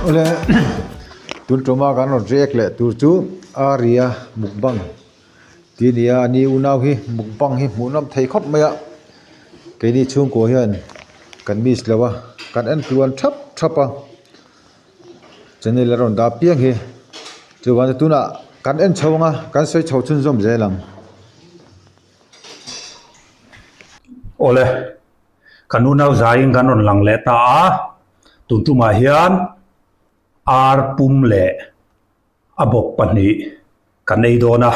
Ole tun troma kan ron rek le tur chu aria mukbang tinia ni unaw hi mukbang hi munam thei khop maya ke ni chung ko hian kan mis lawa kan en tuan thap thapa channel ron da piang hi chuwan tuna kan en chhonga kan soi chho chun zom zelang ole kanu nau zain kan ron lang le ta tun tu ma hian ar pum le abok pani kan ei dona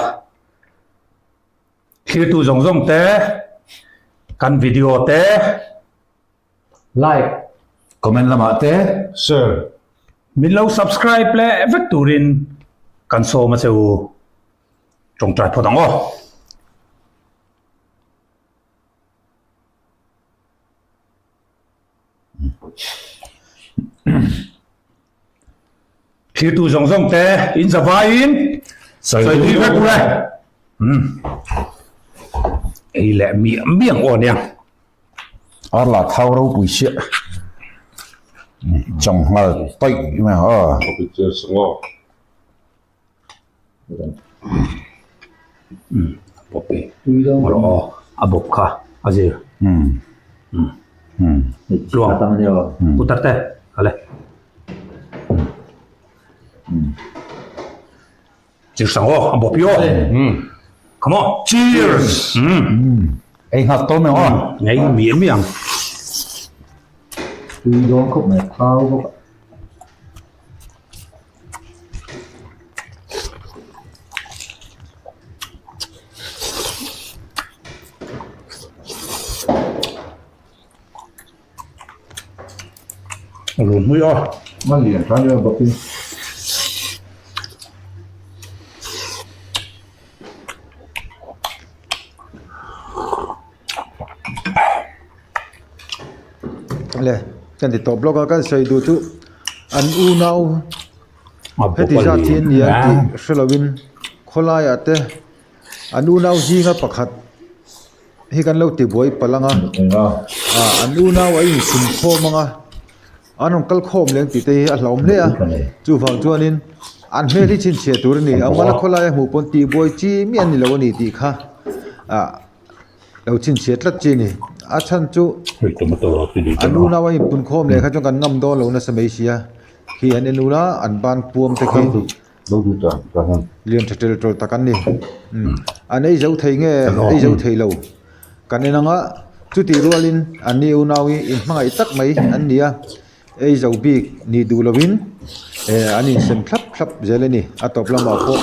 khi tu zong zong te kan video te like comment lama te share min lo subscribe le vek turin kan so ma cheu trong trai phodang o khi tu zong zong te in za vai in sai đi vek re ei le mi miang o niang ở là thao đâu bụi xịt trồng mà tây mà bị chơi ngô popi maro abok kha azir luang tang yo putar te ale cheers sang o abok yo come on cheers anh học tốt mày ngon ngay miếng miệng tui do khop me thau ko luôn muy o ma liền sang yo bọc đi le kan ti top blog kan sei du chu an u nau heti za thin ya ti shelowin kholai ate an u nau ji nga pakhat hi kan lo ti boi palanga an u nau ai sim khomanga anong kal khom leng ti te a hlom le a chu phang chuanin an me ri chin che tur ni amala kholai mu pon ti boi chi mi an ni lo ni ti kha lo chin che tlat chi ni a chan chu tomato pili anu na wai pun khom le kha chong kan ngam do lo na samei sia khi an enu na an ban puam te khi đâu đi ta ra liam thetel tol takan ni an ei zo thei nge ei zo thei lo kan enanga chu ti rualin an ni unawi in hmangai tak mai an nia ei zo bik ni du lovin anin sem thlap thlap zeleni a top lama po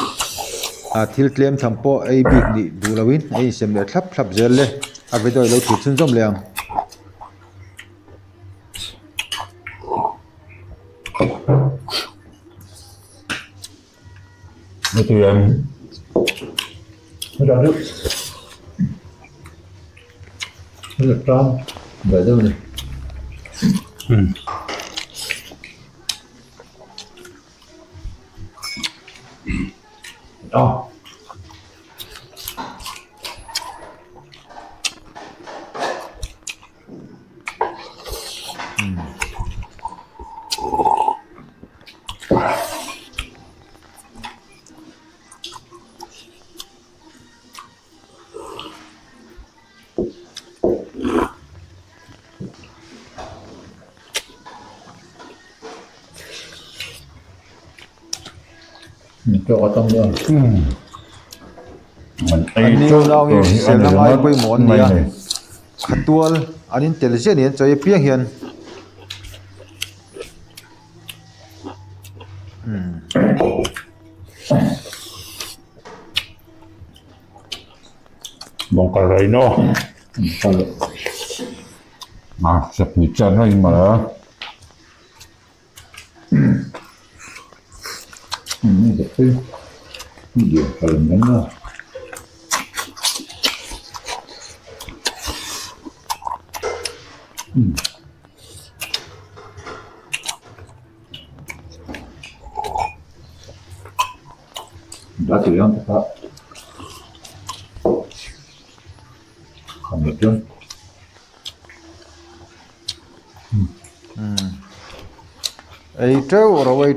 a thil tlem thampo ei bik ni du lovin ei sem le thlap thlap zel le a vedoi lo thu chun zom leang mấy tụi em nó ra nước nó được trong vậy đâu này đó cho ở trong đó mình anh yêu lao nghe xem năm ai quay món này khát tuol anh intelligent hiện cho piang hiện bông cà ray no mà sập bụi chân hay mà nhiều phần nữa đã thử không các Không được chứ. ấy trâu rồi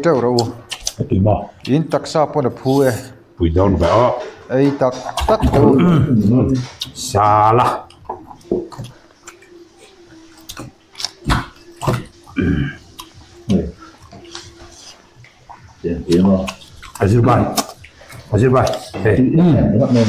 cái gì mà in tắc sa pon phu e Bùi đòn vậy á. ấy tắc tắc đâu xa la Tiền kiếm mà. Azerbaijan hey Nó nên.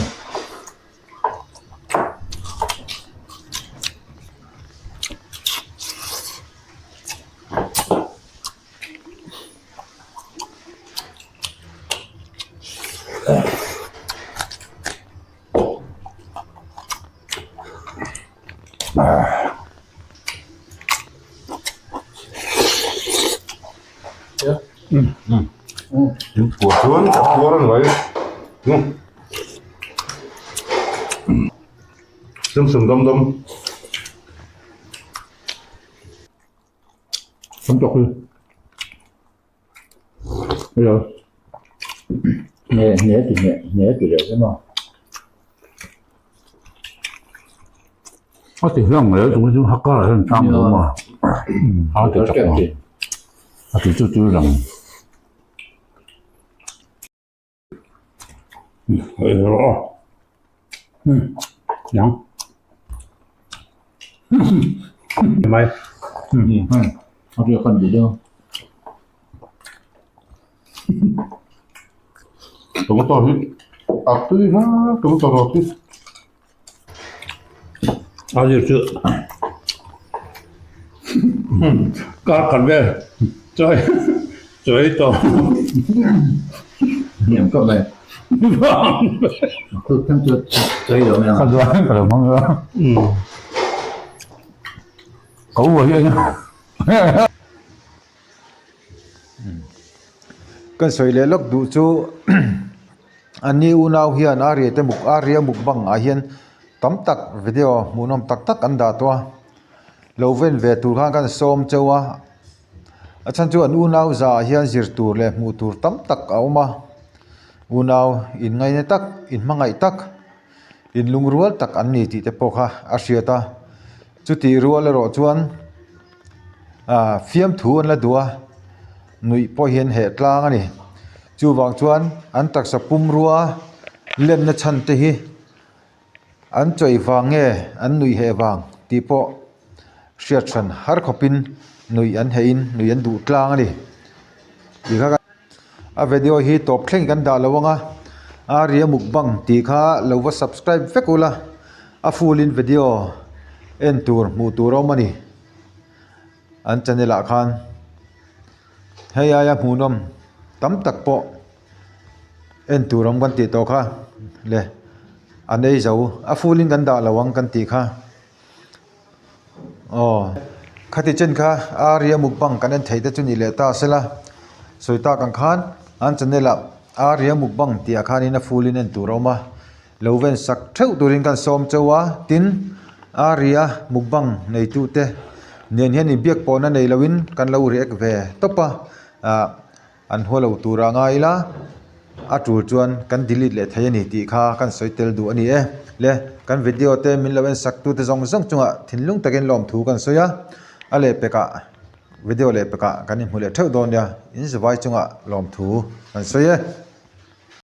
Của chuốn, của nó vậy. Sừng đâm đâm. Không chọc đi. Bây giờ nhẹ thì để cái nào. Có thể rằng là chúng chúng hắc có là hơn trăm đúng mà. Họ thì chọc nó. Họ thì chú rằng Ôi rõ nhắn mày họ chưa cần gì đâu. Tụi nó to hết. À tươi ha, tụi nó to rồi chứ. bao nhiêu sự các con về chơi chơi to Niệm cấp này. Tôi thêm chưa chơi được nha. Không được, phải được mong nữa. Cấu vừa vậy nhá. kan soi le lok du chu ani unau hian ari te muk aria muk bang a hian tam tak video munom tak tak an da to loven ve tur khan kan som chowa achan chu an unau za hian zir tur le mu tur tam tak a oma unau in ngai ne tak in mangai tak in lungrual tak an ni ti te pokha a hriata chu ti rual ro chuan fiam thu an la dua nui po hian he tlang ani chu wang chuan an taksa pum ruwa len na chan te hi an choi wange an nui he wang ti po hriat than har khopin nui an hein nui an du tlang ani ti kha a video hi top thleng kan da lawanga a ria mukbang ti kha lowa subscribe vekula a full in video en tur mu tur omani an channel a khan hay ya munom tam tak po en turam kan ti to kha le anei zo a fulin kan da lawang kan ti kha khati chen kha aria mukbang kan en theida chuni le ta sela soita kan khan an chanela aria mukbang ti akhan in a fulin en turoma loven sak theu turin kan som chowa tin aria mukbang nei tu te nen hian i biak pona nei lawin kan lo rek ve topa an holo tura ngai la a tur chuan kan delete le thai ani ti kha kan soitel du ani e le kan video te min lawen sak tu te zong zong chunga thinlung takin lom thu kan soya ale peka video le peka kan hmu le theu don ya in zawai chunga lom thu kan soye